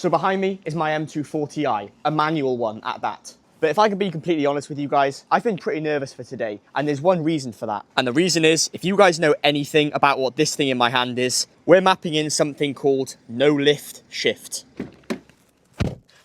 So behind me is my M240i, a manual one at that. But if I can be completely honest with you guys, I've been pretty nervous for today, and there's one reason for that. And the reason is, if you guys know anything about what this thing in my hand is, we're mapping in something called no lift shift.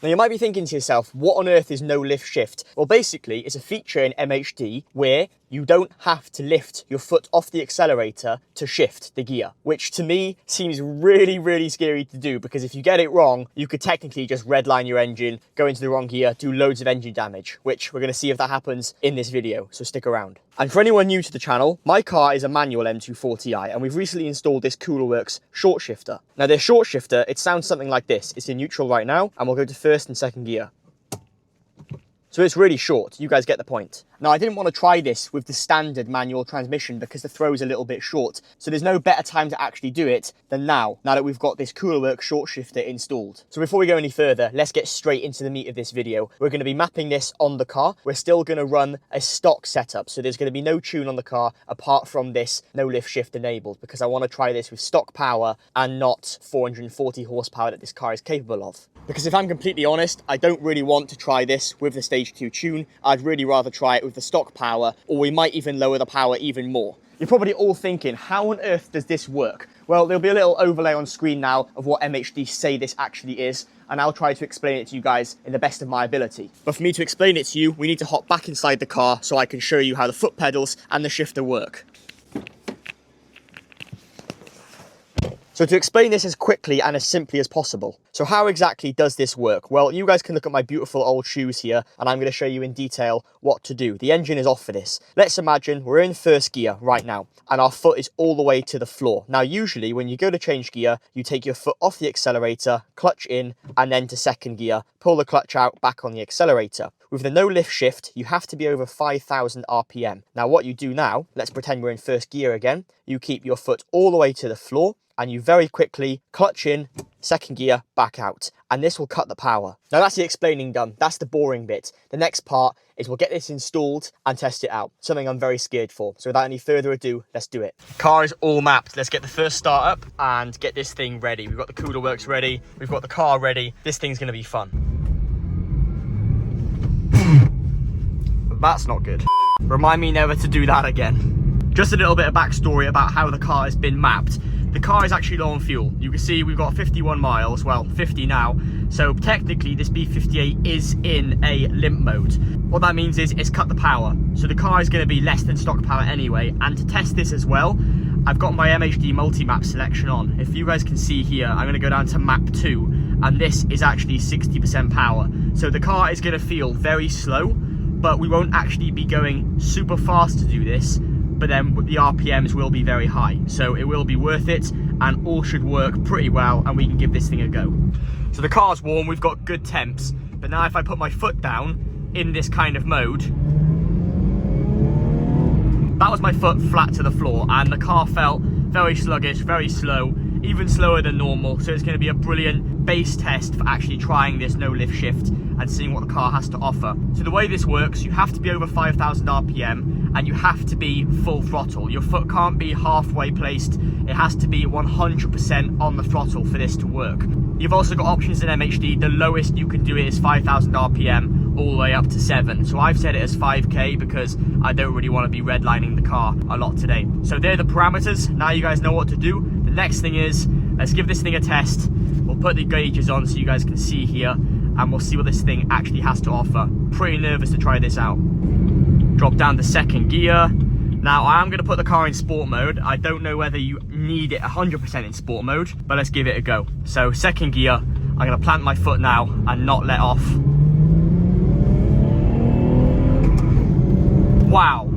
Now you might be thinking to yourself, what on earth is no lift shift? Well, basically it's a feature in MHD where you don't have to lift your foot off the accelerator to shift the gear, which to me seems really, really scary to do, because if you get it wrong, you could technically just redline your engine, go into the wrong gear, do loads of engine damage, which we're going to see if that happens in this video, so stick around. And for anyone new to the channel, my car is a manual M240i, and we've recently installed this Coolerworks short shifter. Now this short shifter, it sounds something like this. It's in neutral right now, and we'll go to first and second gear. So it's really short, you guys get the point. Now I didn't want to try this with the standard manual transmission because the throw's a little bit short, so there's no better time to actually do it than now that we've got this Coolerworks short shifter installed. So before we go any further, let's get straight into the meat of this video. We're going to be mapping this on the car. We're still going to run a stock setup, so there's going to be no tune on the car apart from this no lift shift enabled, because I want to try this with stock power and not 440 horsepower that this car is capable of. Because if I'm completely honest, I don't really want to try this with the stage 2 tune. I'd really rather try it with the stock power, or we might even lower the power even more. You're probably all thinking, how on earth does this work? Well, there'll be a little overlay on screen now of what MHD say this actually is, and I'll try to explain it to you guys in the best of my ability. But for me to explain it to you, we need to hop back inside the car so I can show you how the foot pedals and the shifter work. So to explain this as quickly and as simply as possible. So how exactly does this work? Well, you guys can look at my beautiful old shoes here, and I'm going to show you in detail what to do. The engine is off for this. Let's imagine we're in first gear right now, and our foot is all the way to the floor. Now, usually when you go to change gear, you take your foot off the accelerator, clutch in, and then to second gear, pull the clutch out back on the accelerator. With the no lift shift, you have to be over 5,000 RPM. Now, what you do now, let's pretend we're in first gear again. You keep your foot all the way to the floor, and you very quickly clutch in, second gear, back out. And this will cut the power. Now that's the explaining done. That's the boring bit. The next part is we'll get this installed and test it out. Something I'm very scared for. So without any further ado, let's do it. Car is all mapped. Let's get the first start up and get this thing ready. We've got the Coolerworks ready. We've got the car ready. This thing's gonna be fun. That's not good. Remind me never to do that again. Just a little bit of backstory about how the car has been mapped. The car is actually low on fuel. You can see we've got 51 miles, well, 50 now. So technically this B58 is in a limp mode. What that means is it's cut the power. So the car is going to be less than stock power anyway. And to test this as well, I've got my MHD multi-map selection on. If you guys can see here, I'm going to go down to map 2, and this is actually 60% power. So the car is going to feel very slow, but we won't actually be going super fast to do this. But then the RPMs will be very high, so it will be worth it, and all should work pretty well, and we can give this thing a go. So the car's warm, we've got good temps, but now if I put my foot down in this kind of mode, that was my foot flat to the floor, and the car felt very sluggish, very slow, even slower than normal. So it's going to be a brilliant base test for actually trying this no lift shift and seeing what the car has to offer. So the way this works, you have to be over 5,000 RPM and you have to be full throttle. Your foot can't be halfway placed. It has to be 100% on the throttle for this to work. You've also got options in MHD. The lowest you can do it is 5,000 RPM all the way up to 7. So I've set it as 5K because I don't really want to be redlining the car a lot today. So they're the parameters. Now you guys know what to do. The next thing is, let's give this thing a test. We'll put the gauges on so you guys can see here, and we'll see what this thing actually has to offer. Pretty nervous to try this out. Drop down to second gear. Now I am going to put the car in sport mode. I don't know whether you need it 100% in sport mode, but let's give it a go. So second gear, I'm going to plant my foot now and not let off. Wow.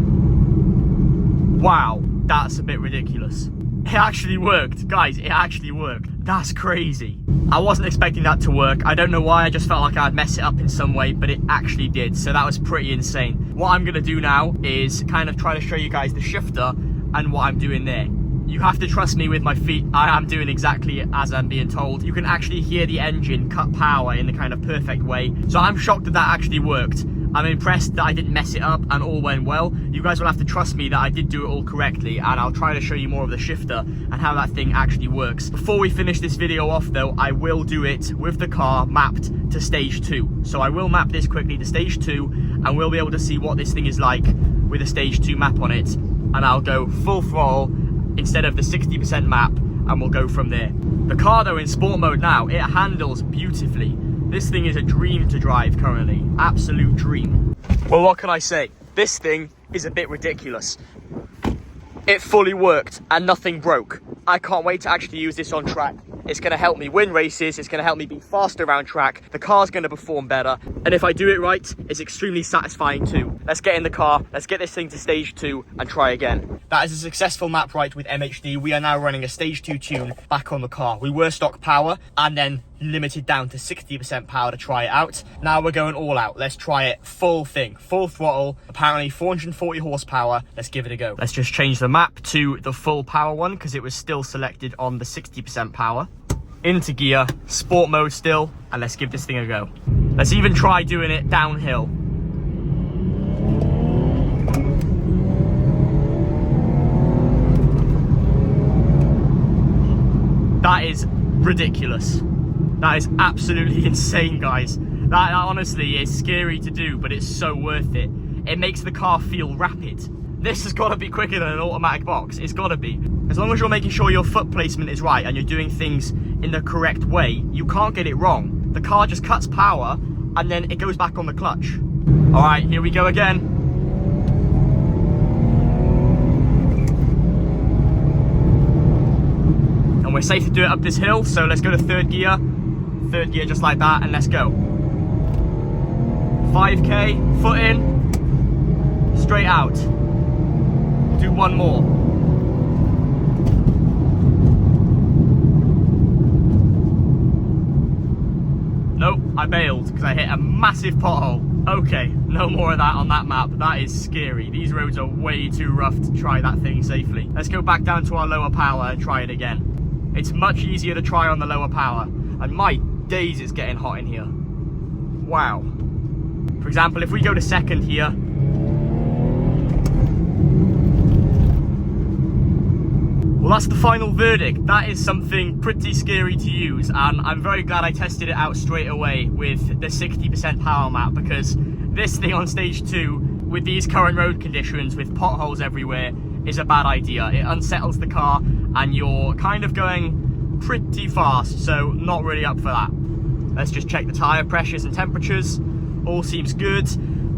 Wow, that's a bit ridiculous. It actually worked, guys, it actually worked. That's crazy. I wasn't expecting that to work. I don't know why, I just felt like I'd mess it up in some way, but it actually did. So that was pretty insane. What I'm gonna do now is kind of try to show you guys the shifter and what I'm doing there. You have to trust me with my feet. I am doing exactly as I'm being told. You can actually hear the engine cut power in the kind of perfect way. So I'm shocked that that actually worked. I'm impressed that I didn't mess it up and all went well. You guys will have to trust me that I did do it all correctly, and I'll try to show you more of the shifter and how that thing actually works. Before we finish this video off though, I will do it with the car mapped to stage 2. So I will map this quickly to stage 2, and we'll be able to see what this thing is like with a stage 2 map on it. And I'll go full throttle instead of the 60% map, and we'll go from there. The car though in sport mode now, it handles beautifully. This thing is a dream to drive currently, absolute dream. Well, what can I say? This thing is a bit ridiculous. It fully worked and nothing broke. I can't wait to actually use this on track. It's going to help me win races, it's going to help me be faster around track, the car's going to perform better, and if I do it right, it's extremely satisfying too. Let's get in the car, let's get this thing to stage 2 and try again. That is a successful map right with MHD. We are now running a stage 2 tune back on the car. We were stock power and then limited down to 60% power to try it out. Now we're going all out. Let's try it full thing, full throttle, apparently 440 horsepower. Let's give it a go. Let's just change the map to the full power one because it was still selected on the 60% power. Into gear, sport mode still, and let's give this thing a go. Let's even try doing it downhill. That is ridiculous. That is absolutely insane, guys. That honestly is scary to do, but it's so worth it. It makes the car feel rapid. This has got to be quicker than an automatic box. It's got to be. As long as you're making sure your foot placement is right and you're doing things in the correct way, you can't get it wrong. The car just cuts power and then it goes back on the clutch. All right, here we go again. And we're safe to do it up this hill, so let's go to third gear. Third gear just like that, and let's go. 5k, foot in, straight out. Do one more. Nope, I bailed because I hit a massive pothole. Okay, no more of that on that map. That is scary. These roads are way too rough to try that thing safely. Let's go back down to our lower power and try it again. It's much easier to try on the lower power. And my days, it's getting hot in here. Wow. For example, if we go to second here, well, that's the final verdict. That is something pretty scary to use, and I'm very glad I tested it out straight away with the 60% power map, because this thing on stage 2, with these current road conditions, with potholes everywhere, is a bad idea. It unsettles the car, and you're kind of going pretty fast, so not really up for that. Let's just check the tyre pressures and temperatures. All seems good.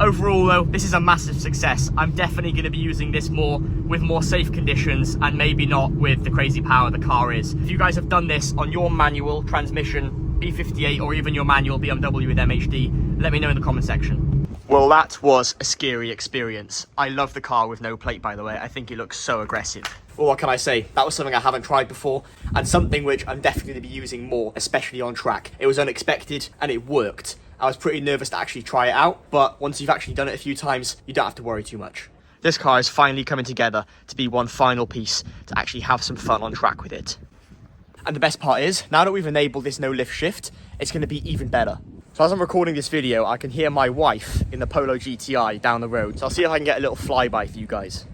Overall though, this is a massive success. I'm definitely going to be using this more with more safe conditions and maybe not with the crazy power the car is. If you guys have done this on your manual transmission B58 or even your manual BMW with MHD, let me know in the comment section. Well, that was a scary experience. I love the car with no plate, by the way. I think it looks so aggressive. Well, what can I say? That was something I haven't tried before, and something which I'm definitely going to be using more, especially on track. It was unexpected and it worked. I was pretty nervous to actually try it out, but once you've actually done it a few times, you don't have to worry too much. This car is finally coming together to be one final piece to actually have some fun on track with it. And the best part is, now that we've enabled this no lift shift, it's going to be even better. So as I'm recording this video, I can hear my wife in the Polo GTI down the road. So I'll see if I can get a little flyby for you guys.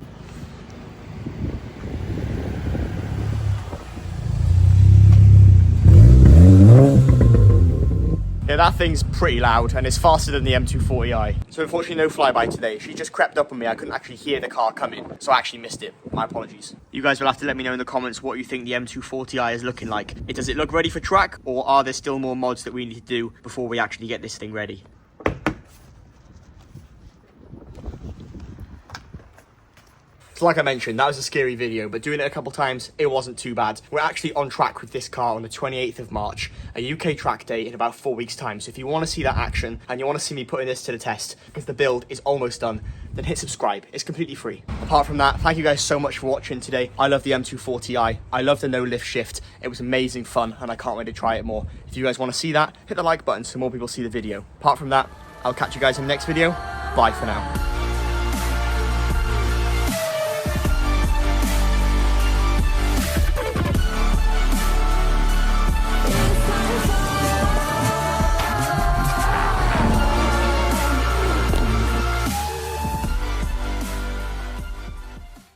Yeah, that thing's pretty loud and it's faster than the M240i. So unfortunately no flyby today. She just crept up on me. I couldn't actually hear the car coming, so I actually missed it. My apologies. You guys will have to let me know in the comments what you think the M240i is looking like. Does it look ready for track, or are there still more mods that we need to do before we actually get this thing ready? So like I mentioned, that was a scary video, but doing it a couple times, it wasn't too bad. We're actually on track with this car on the 28th of March, a UK track day in about 4 weeks time. So if you want to see that action and you want to see me putting this to the test, because the build is almost done, then hit subscribe. It's completely free. Apart from that, thank you guys so much for watching today. I love the M240i. I love the no lift shift. It was amazing fun and I can't wait to try it more. If you guys want to see that, hit the like button so more people see the video. Apart from that, I'll catch you guys in the next video. Bye for now.